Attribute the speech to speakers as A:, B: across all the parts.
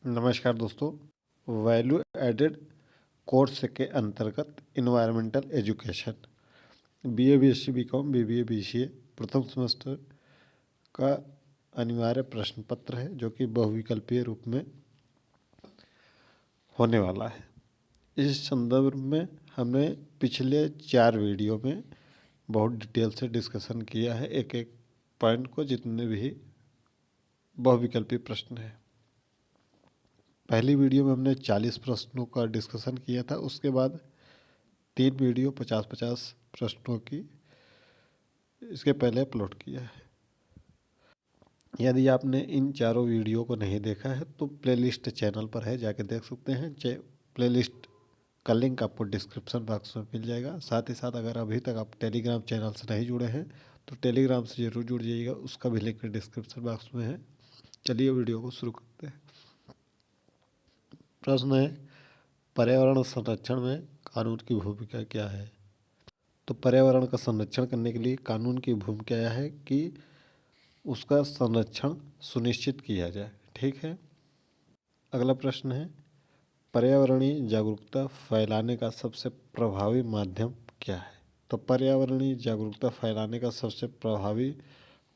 A: नमस्कार दोस्तों। Value added course के अंतर्गत environmental education BA BSc BCom BBA BCA प्रथम सेमेस्टर का अनिवार्य प्रश्न पत्र है जो कि बहुविकल्पीय रूप में होने वाला है। इस संदर्भ में हमने पिछले 4 वीडियो में बहुत डिटेल से डिस्कशन किया है एक एक पॉइंट को, जितने भी बहुविकल्पीय प्रश्न हैं। पहली वीडियो में हमने 40 प्रश्नों का डिस्कशन किया था। उसके बाद 3 वीडियो 50-50 प्रश्नों की इसके पहले अपलोड किया है। यदि आपने इन चारों वीडियो को नहीं देखा है तो प्लेलिस्ट चैनल पर है, जाके देख सकते हैं। प्लेलिस्ट का लिंक आपको डिस्क्रिप्शन बॉक्स में मिल जाएगा। साथ ही साथ अगर अभी तक आप टेलीग्राम चैनल से नहीं जुड़े हैं तो टेलीग्राम से ज़रूर जुड़ जाइएगा, उसका भी लिंक डिस्क्रिप्शन बॉक्स में है। चलिए वीडियो को शुरू करते हैं। प्रश्न है, पर्यावरण संरक्षण में कानून की भूमिका क्या है? तो पर्यावरण का संरक्षण करने के लिए कानून की भूमिका यह है कि उसका संरक्षण सुनिश्चित किया जाए। ठीक है। अगला प्रश्न है, पर्यावरणीय जागरूकता फैलाने का सबसे प्रभावी माध्यम क्या है? तो पर्यावरणीय जागरूकता फैलाने का सबसे प्रभावी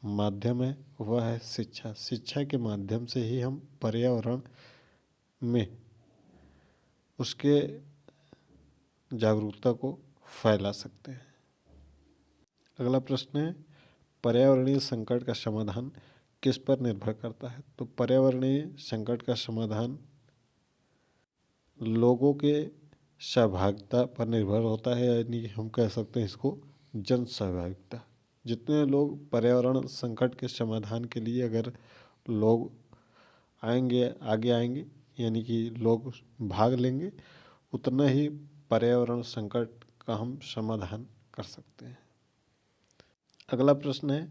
A: माध्यम है वह है शिक्षा। शिक्षा के माध्यम से ही हम पर्यावरण में उसके जागरूकता को फैला सकते हैं। अगला प्रश्न है, पर्यावरणीय संकट का समाधान किस पर निर्भर करता है? तो पर्यावरणीय संकट का समाधान लोगों के सहभागिता पर निर्भर होता है, यानी हम कह सकते हैं इसको जन सहभागिता। जितने लोग पर्यावरण संकट के समाधान के लिए अगर लोग आगे आएंगे, यानी कि लोग भाग लेंगे, उतना ही पर्यावरण संकट का हम समाधान कर सकते हैं। अगला प्रश्न है,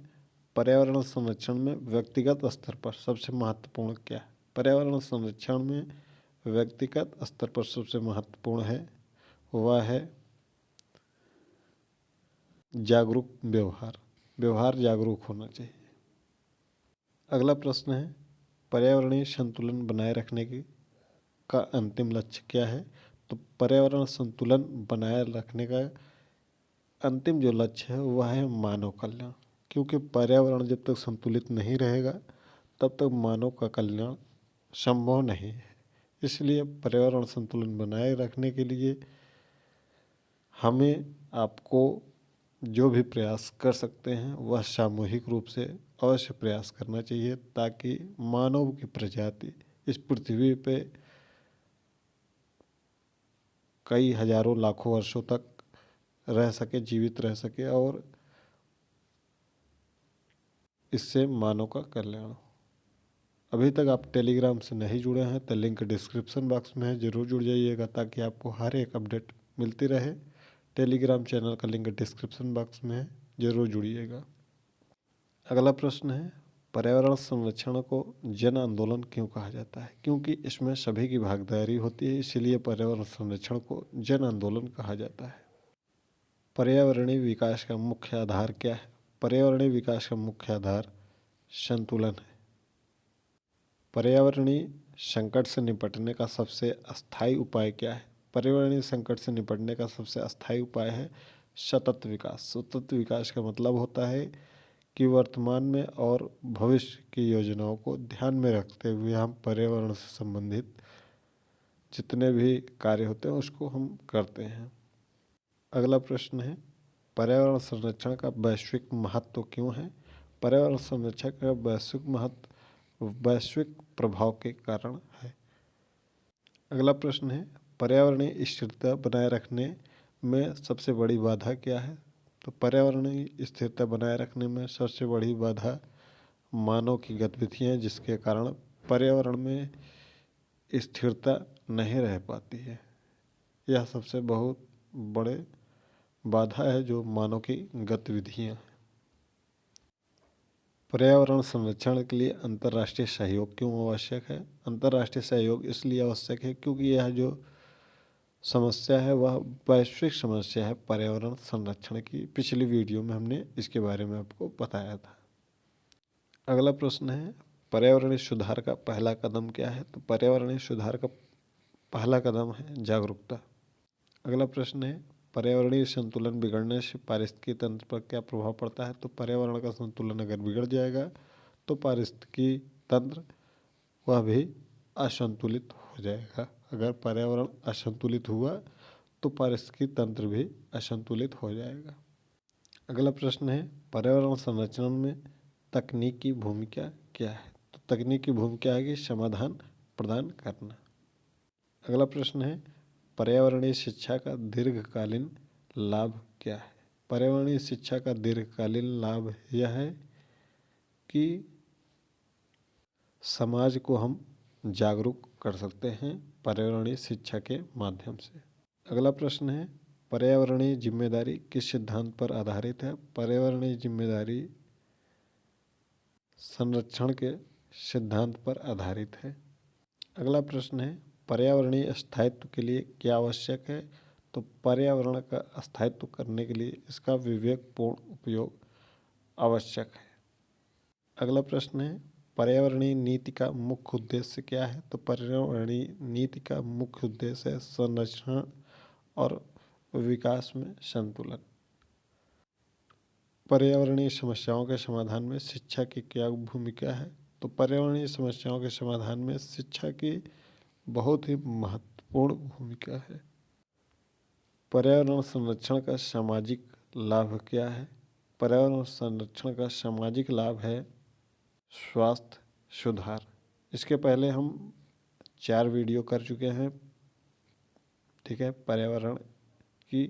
A: पर्यावरण संरक्षण में व्यक्तिगत स्तर पर सबसे महत्वपूर्ण क्या है? पर्यावरण संरक्षण में व्यक्तिगत स्तर पर सबसे महत्वपूर्ण है वह है जागरूक व्यवहार जागरूक होना चाहिए। अगला प्रश्न है, पर्यावरणीय संतुलन बनाए रखने का अंतिम लक्ष्य क्या है? तो पर्यावरण संतुलन बनाए रखने का अंतिम जो लक्ष्य है वह है मानव कल्याण, क्योंकि पर्यावरण जब तक संतुलित नहीं रहेगा तब तक मानव का कल्याण संभव नहीं है। इसलिए पर्यावरण संतुलन बनाए रखने के लिए हमें आपको जो भी प्रयास कर सकते हैं वह सामूहिक रूप से अवश्य प्रयास करना चाहिए, ताकि मानव की प्रजाति इस पृथ्वी पे कई हजारों लाखों वर्षों तक रह सके, जीवित रह सके और इससे मानव का कल्याण हो। अभी तक आप टेलीग्राम से नहीं जुड़े हैं तो लिंक डिस्क्रिप्शन बॉक्स में है, ज़रूर जुड़ जाइएगा ताकि आपको हर एक अपडेट मिलती रहे। टेलीग्राम चैनल का लिंक डिस्क्रिप्शन बॉक्स में है, ज़रूर जुड़िएगा। अगला प्रश्न है, पर्यावरण संरक्षण को जन आंदोलन क्यों कहा जाता है? क्योंकि इसमें सभी की भागीदारी होती है, इसीलिए पर्यावरण संरक्षण को जन आंदोलन कहा जाता है। पर्यावरणीय विकास का मुख्य आधार क्या है? पर्यावरणीय विकास का मुख्य आधार संतुलन है। पर्यावरणीय संकट से निपटने का सबसे अस्थायी उपाय क्या है? पर्यावरणीय संकट से निपटने का सबसे अस्थायी उपाय है सतत विकास। सतत विकास का मतलब होता है कि वर्तमान में और भविष्य की योजनाओं को ध्यान में रखते हुए हम पर्यावरण से संबंधित जितने भी कार्य होते हैं उसको हम करते हैं। अगला प्रश्न है, पर्यावरण संरक्षण का वैश्विक महत्व क्यों है? पर्यावरण संरक्षण का वैश्विक महत्व वैश्विक प्रभाव के कारण है। अगला प्रश्न है, पर्यावरणीय स्थिरता बनाए रखने में सबसे बड़ी बाधा क्या है? तो पर्यावरणीय स्थिरता बनाए रखने में सबसे बड़ी बाधा मानव की गतिविधियाँ हैं, जिसके कारण पर्यावरण में स्थिरता नहीं रह पाती है। यह सबसे बहुत बड़े बाधा है जो मानव की गतिविधियाँ हैं। पर्यावरण संरक्षण के लिए अंतर्राष्ट्रीय सहयोग क्यों आवश्यक है? अंतर्राष्ट्रीय सहयोग इसलिए आवश्यक है क्योंकि यह जो समस्या है वह वैश्विक समस्या है पर्यावरण संरक्षण की। पिछली वीडियो में हमने इसके बारे में आपको बताया था। अगला प्रश्न है, पर्यावरणीय सुधार का पहला कदम क्या है? तो पर्यावरणीय सुधार का पहला कदम है जागरूकता। अगला प्रश्न है, पर्यावरणीय संतुलन बिगड़ने से पारिस्थितिकी तंत्र पर क्या प्रभाव पड़ता है? तो पर्यावरण का संतुलन अगर बिगड़ जाएगा तो पारिस्थितिकी तंत्र वह भी असंतुलित हो जाएगा। अगर पर्यावरण असंतुलित हुआ तो पारिस्थितिकी तंत्र भी असंतुलित हो जाएगा। अगला प्रश्न है, पर्यावरण संरक्षण में तकनीक की भूमिका क्या है? तो तकनीक की भूमिका है कि समाधान प्रदान करना। अगला प्रश्न है, पर्यावरणीय शिक्षा का दीर्घकालीन लाभ क्या है? पर्यावरणीय शिक्षा का दीर्घकालीन लाभ यह है कि समाज को हम जागरूक कर सकते हैं पर्यावरणीय शिक्षा के माध्यम से। अगला प्रश्न है, पर्यावरणीय जिम्मेदारी किस सिद्धांत पर आधारित है? पर्यावरणीय जिम्मेदारी संरक्षण के सिद्धांत पर आधारित है। अगला प्रश्न है, पर्यावरणीय स्थायित्व के लिए क्या आवश्यक है? तो पर्यावरण का स्थायित्व करने के लिए इसका विवेकपूर्ण उपयोग आवश्यक है। अगला प्रश्न है, पर्यावरणीय नीति का मुख्य उद्देश्य क्या है? तो पर्यावरणीय नीति का मुख्य उद्देश्य है संरक्षण और विकास में संतुलन। पर्यावरणीय समस्याओं के समाधान में शिक्षा की क्या भूमिका है? तो पर्यावरणीय समस्याओं के समाधान में शिक्षा की बहुत ही महत्वपूर्ण भूमिका है। पर्यावरण संरक्षण का सामाजिक लाभ क्या है? पर्यावरण संरक्षण का सामाजिक लाभ है स्वास्थ्य सुधार। इसके पहले हम 4 वीडियो कर चुके हैं, ठीक है, पर्यावरण की।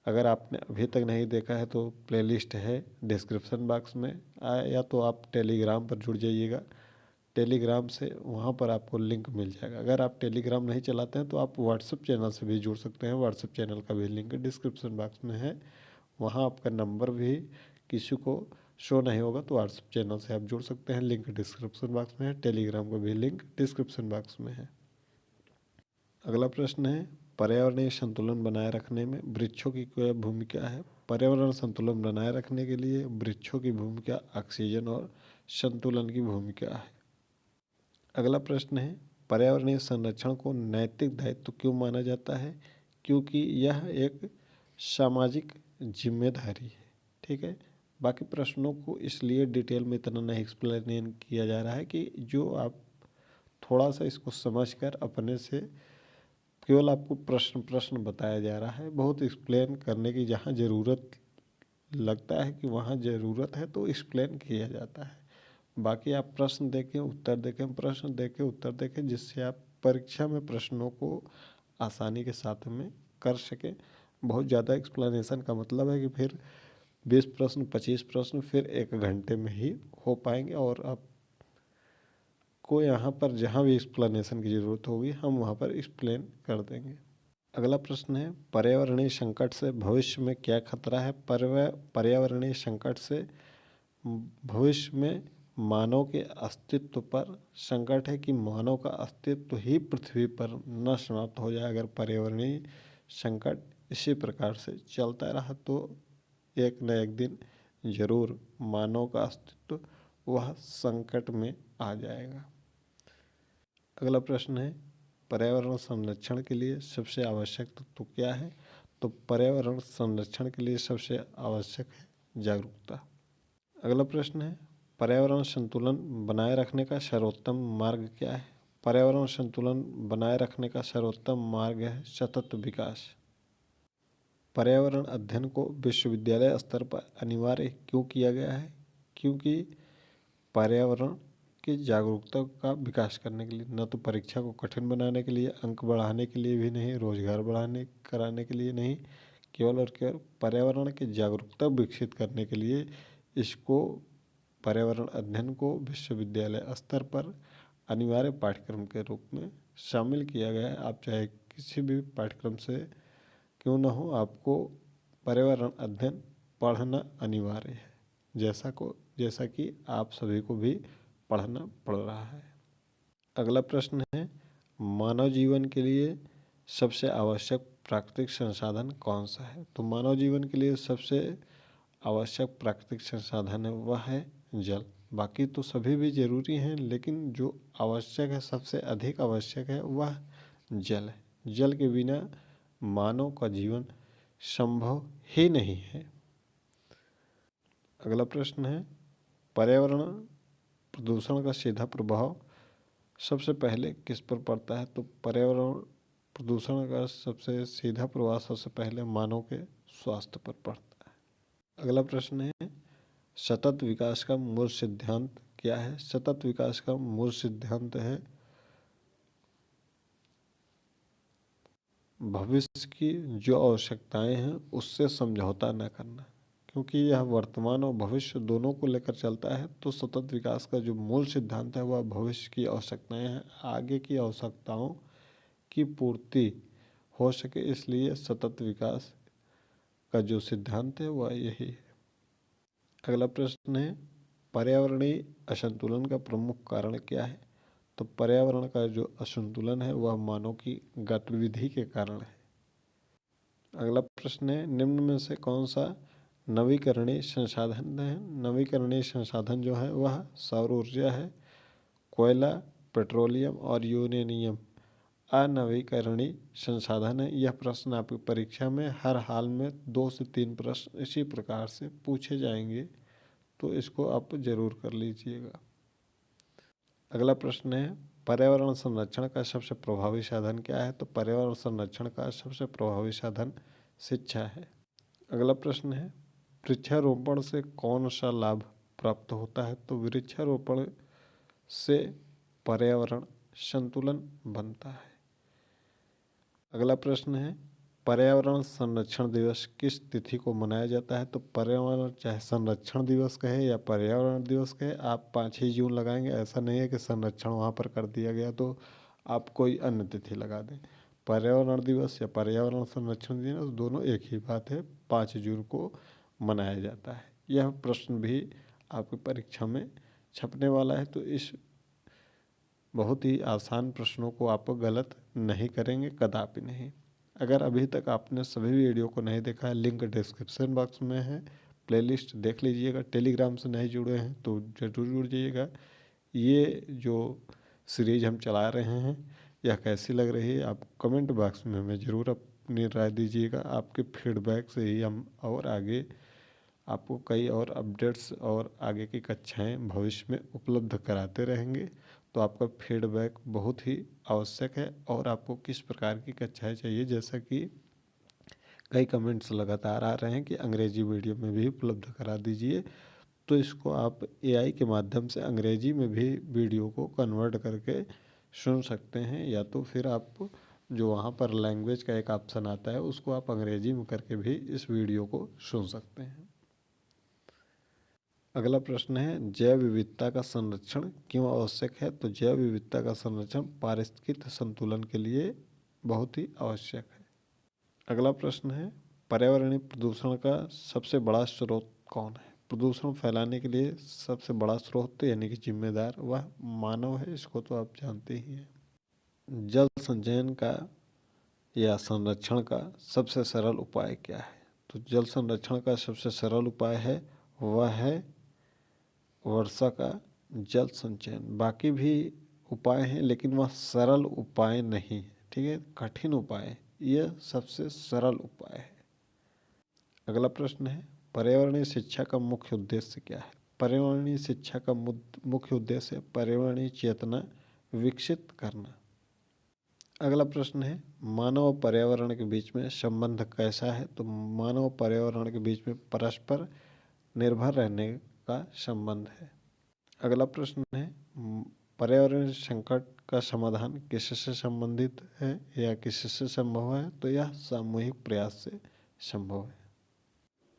A: अगर आपने अभी तक नहीं देखा है तो प्लेलिस्ट है डिस्क्रिप्शन बॉक्स में, या तो आप टेलीग्राम पर जुड़ जाइएगा। टेलीग्राम से वहाँ पर आपको लिंक मिल जाएगा। अगर आप टेलीग्राम नहीं चलाते हैं तो आप व्हाट्सएप चैनल से भी जुड़ सकते हैं। व्हाट्सएप चैनल का भी लिंक डिस्क्रिप्शन बॉक्स में है। वहाँ आपका नंबर भी किसी को शो नहीं होगा तो व्हाट्सएप चैनल से आप जुड़ सकते हैं। लिंक डिस्क्रिप्शन बॉक्स में है। टेलीग्राम का भी लिंक डिस्क्रिप्शन बॉक्स में है। अगला प्रश्न है, पर्यावरणीय संतुलन बनाए रखने में वृक्षों की क्या भूमिका है? पर्यावरण संतुलन बनाए रखने के लिए वृक्षों की भूमिका ऑक्सीजन और संतुलन की भूमिका है। अगला प्रश्न है, पर्यावरणीय संरक्षण को नैतिक दायित्व क्यों माना जाता है? क्योंकि यह एक सामाजिक जिम्मेदारी है, ठीक है। बाकी प्रश्नों को इसलिए डिटेल में इतना नहीं एक्सप्लेन किया जा रहा है कि जो आप थोड़ा सा इसको समझकर अपने से केवल आपको प्रश्न बताया जा रहा है। बहुत एक्सप्लेन करने की जहाँ ज़रूरत लगता है कि वहाँ ज़रूरत है तो एक्सप्लेन किया जाता है। बाकी आप प्रश्न देखें, उत्तर देखें, प्रश्न देखें, उत्तर देखें, जिससे आप परीक्षा में प्रश्नों को आसानी के साथ में कर सकें। बहुत ज़्यादा एक्सप्लेनेशन का मतलब है कि फिर 20 प्रश्न 25 प्रश्न फिर 1 घंटे में ही हो पाएंगे, और आप को यहाँ पर जहाँ भी एक्सप्लेनेशन की ज़रूरत होगी हम वहाँ पर एक्सप्लेन कर देंगे। अगला प्रश्न है, पर्यावरणीय संकट से भविष्य में क्या खतरा है? पर्यावरणीय संकट से भविष्य में मानव के अस्तित्व पर संकट है कि मानव का अस्तित्व ही पृथ्वी पर न समाप्त हो जाए। अगर पर्यावरणीय संकट इसी प्रकार से चलता रहा तो एक न एक दिन जरूर मानव का अस्तित्व वह संकट में आ जाएगा। अगला प्रश्न है, पर्यावरण संरक्षण के लिए सबसे आवश्यक तत्व क्या है? तो पर्यावरण संरक्षण के लिए सबसे आवश्यक है जागरूकता। अगला प्रश्न है, पर्यावरण संतुलन बनाए रखने का सर्वोत्तम मार्ग क्या है? पर्यावरण संतुलन बनाए रखने का सर्वोत्तम मार्ग है सतत विकास। पर्यावरण अध्ययन को विश्वविद्यालय स्तर पर अनिवार्य क्यों किया गया है? क्योंकि पर्यावरण की जागरूकता का विकास करने के लिए, न तो परीक्षा को कठिन बनाने के लिए, अंक बढ़ाने के लिए भी नहीं, रोजगार कराने के लिए नहीं, केवल और केवल पर्यावरण की जागरूकता विकसित करने के लिए इसको पर्यावरण अध्ययन को विश्वविद्यालय स्तर पर अनिवार्य पाठ्यक्रम के रूप में शामिल किया गया है। आप चाहे किसी भी पाठ्यक्रम से क्यों न हो, आपको पर्यावरण अध्ययन पढ़ना अनिवार्य है, जैसा कि आप सभी को भी पढ़ना पड़ रहा है। अगला प्रश्न है, मानव जीवन के लिए सबसे आवश्यक प्राकृतिक संसाधन कौन सा है? तो मानव जीवन के लिए सबसे आवश्यक प्राकृतिक संसाधन है वह है जल। बाकी तो सभी भी जरूरी हैं, लेकिन जो आवश्यक है, सबसे अधिक आवश्यक है, वह जल है। जल के बिना मानव का जीवन संभव ही नहीं है। अगला प्रश्न है, पर्यावरण प्रदूषण का सीधा प्रभाव सबसे पहले किस पर पड़ता है? तो पर्यावरण प्रदूषण का सबसे सीधा प्रभाव सबसे पहले मानव के स्वास्थ्य पर पड़ता है। अगला प्रश्न है, सतत विकास का मूल सिद्धांत क्या है? सतत विकास का मूल सिद्धांत है भविष्य की जो आवश्यकताएं हैं उससे समझौता न करना, क्योंकि यह वर्तमान और भविष्य दोनों को लेकर चलता है। तो सतत विकास का जो मूल सिद्धांत है वह भविष्य की आवश्यकताएं हैं, आगे की आवश्यकताओं की पूर्ति हो सके, इसलिए सतत विकास का जो सिद्धांत है वह यही है। अगला प्रश्न है, पर्यावरणीय असंतुलन का प्रमुख कारण क्या है? तो पर्यावरण का जो असंतुलन है वह मानव की गतिविधि के कारण है। अगला प्रश्न है, निम्न में से कौन सा नवीकरणीय संसाधन है? नवीकरणीय संसाधन जो है वह सौर ऊर्जा है, कोयला, पेट्रोलियम और यूरेनियम अनवीकरणीय संसाधन है। यह प्रश्न आपकी परीक्षा में हर हाल में 2 से 3 प्रश्न इसी प्रकार से पूछे जाएंगे, तो इसको आप जरूर कर लीजिएगा। अगला प्रश्न है, पर्यावरण संरक्षण का सबसे प्रभावी साधन क्या है? तो पर्यावरण संरक्षण का सबसे प्रभावी साधन शिक्षा है। अगला प्रश्न है, वृक्षारोपण से कौन सा लाभ प्राप्त होता है? तो वृक्षारोपण से पर्यावरण संतुलन बनता है। अगला प्रश्न है, पर्यावरण संरक्षण दिवस किस तिथि को मनाया जाता है? तो पर्यावरण चाहे संरक्षण दिवस कहे या पर्यावरण दिवस कहे, आप 5 ही जून लगाएंगे, ऐसा नहीं है कि संरक्षण वहाँ पर कर दिया गया तो आप कोई अन्य तिथि लगा दें। पर्यावरण दिवस या पर्यावरण संरक्षण दिवस दोनों एक ही बात है, 5 जून को मनाया जाता है। यह प्रश्न भी आपकी परीक्षा में छपने वाला है, तो इस बहुत ही आसान प्रश्नों को आप गलत नहीं करेंगे, कदापि नहीं। अगर अभी तक आपने सभी वीडियो को नहीं देखा है, लिंक डिस्क्रिप्शन बॉक्स में है, प्लेलिस्ट देख लीजिएगा। टेलीग्राम से नहीं जुड़े हैं तो जरूर जुड़ जाइएगा। ये जो सीरीज हम चला रहे हैं यह कैसी लग रही है आप कमेंट बॉक्स में हमें ज़रूर अपनी राय दीजिएगा। आपके फीडबैक से ही हम और आगे आपको कई और अपडेट्स और आगे की कक्षाएं भविष्य में उपलब्ध कराते रहेंगे। तो आपका फीडबैक बहुत ही आवश्यक है। और आपको किस प्रकार की कक्षाएं चाहिए, जैसा कि कई कमेंट्स लगातार आ रहे हैं कि अंग्रेजी वीडियो में भी उपलब्ध करा दीजिए, तो इसको आप एआई के माध्यम से अंग्रेजी में भी वीडियो को कन्वर्ट करके सुन सकते हैं, या तो फिर आप जो वहाँ पर लैंग्वेज का एक ऑप्शन आता है उसको आप अंग्रेजी में करके भी इस वीडियो को सुन सकते हैं। अगला प्रश्न है, जैव विविधता का संरक्षण क्यों आवश्यक है? तो जैव विविधता का संरक्षण पारिस्थितिक संतुलन के लिए बहुत ही आवश्यक है। अगला प्रश्न है, पर्यावरणीय प्रदूषण का सबसे बड़ा स्रोत कौन है? प्रदूषण फैलाने के लिए सबसे बड़ा स्रोत यानी कि जिम्मेदार वह मानव है, इसको तो आप जानते ही हैं। जल संचयन का या संरक्षण का सबसे सरल उपाय क्या है? तो जल संरक्षण का सबसे सरल उपाय है वह है वर्षा का जल संचयन। बाकी भी उपाय हैं लेकिन वह सरल उपाय नहीं है, ठीक है, कठिन उपाय है, यह सबसे सरल उपाय है। अगला प्रश्न है, पर्यावरणीय शिक्षा का मुख्य उद्देश्य क्या है? पर्यावरणीय शिक्षा का मुख्य उद्देश्य पर्यावरणीय चेतना विकसित करना। अगला प्रश्न है, मानव और पर्यावरण के बीच में संबंध कैसा है? तो मानव और पर्यावरण के बीच में परस्पर निर्भर रहने का संबंध है। अगला प्रश्न है, पर्यावरण संकट का समाधान किससे संबंधित है या किससे संभव है? तो यह सामूहिक प्रयास से संभव है।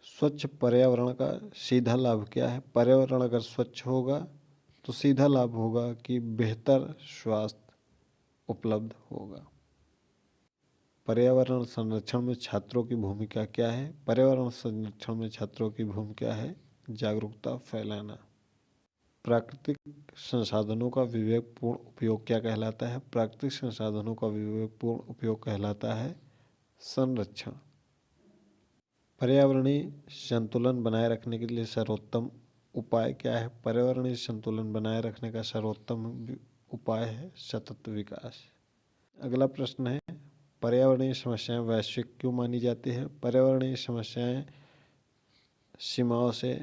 A: स्वच्छ पर्यावरण का सीधा लाभ क्या है? पर्यावरण अगर स्वच्छ होगा तो सीधा लाभ होगा कि बेहतर स्वास्थ्य उपलब्ध होगा। पर्यावरण संरक्षण में छात्रों की भूमिका क्या है? पर्यावरण संरक्षण में छात्रों की भूमिका है जागरूकता फैलाना। प्राकृतिक संसाधनों का विवेकपूर्ण उपयोग क्या कहलाता है? प्राकृतिक संसाधनों का विवेकपूर्ण उपयोग कहलाता है संरक्षण। पर्यावरणीय संतुलन बनाए रखने के लिए सर्वोत्तम उपाय क्या है? पर्यावरणीय संतुलन बनाए रखने का सर्वोत्तम उपाय है सतत विकास। अगला प्रश्न है, पर्यावरणीय समस्याएं वैश्विक क्यों मानी जाती है? पर्यावरणीय समस्याएं सीमाओं से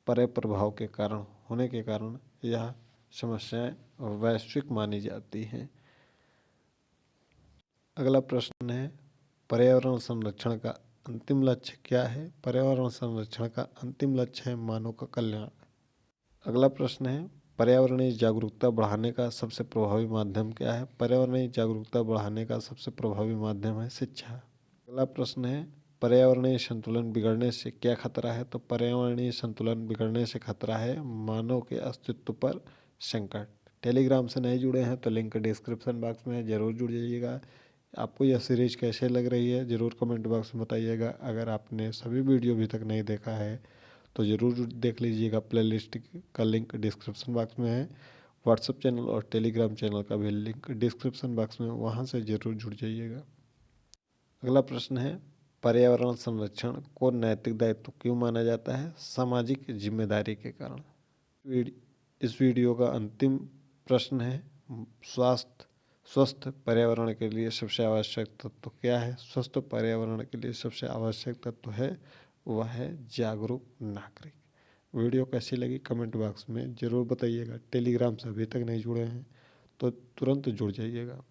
A: परे प्रभाव के कारण होने के कारण यह समस्याएं वैश्विक मानी जाती हैं। अगला प्रश्न है, पर्यावरण संरक्षण का अंतिम लक्ष्य क्या है? पर्यावरण संरक्षण का अंतिम लक्ष्य है मानव का कल्याण। अगला प्रश्न है, पर्यावरणीय जागरूकता बढ़ाने का सबसे प्रभावी माध्यम क्या है? पर्यावरणीय जागरूकता बढ़ाने का सबसे प्रभावी माध्यम है शिक्षा। अगला प्रश्न है, पर्यावरणीय संतुलन बिगड़ने से क्या खतरा है? तो पर्यावरणीय संतुलन बिगड़ने से खतरा है मानव के अस्तित्व पर संकट। टेलीग्राम से नहीं जुड़े हैं तो लिंक डिस्क्रिप्शन बॉक्स में है, जरूर जुड़ जाइएगा। आपको यह सीरीज कैसे लग रही है ज़रूर कमेंट बॉक्स में बताइएगा। अगर आपने सभी वीडियो अभी तक नहीं देखा है तो ज़रूर देख लीजिएगा। प्लेलिस्ट का लिंक डिस्क्रिप्शन बॉक्स में है। व्हाट्सएप चैनल और टेलीग्राम चैनल का भी लिंक डिस्क्रिप्शन बॉक्स में, वहाँ से ज़रूर जुड़ जाइएगा। अगला प्रश्न है, पर्यावरण संरक्षण को नैतिक दायित्व क्यों माना जाता है? सामाजिक जिम्मेदारी के कारण। इस वीडियो का अंतिम प्रश्न है, स्वस्थ पर्यावरण के लिए सबसे आवश्यक तत्व क्या है? स्वस्थ पर्यावरण के लिए सबसे आवश्यक तत्व है वह है जागरूक नागरिक। वीडियो कैसी लगी कमेंट बॉक्स में ज़रूर बताइएगा। टेलीग्राम से अभी तक नहीं जुड़े हैं तो तुरंत जुड़ जाइएगा।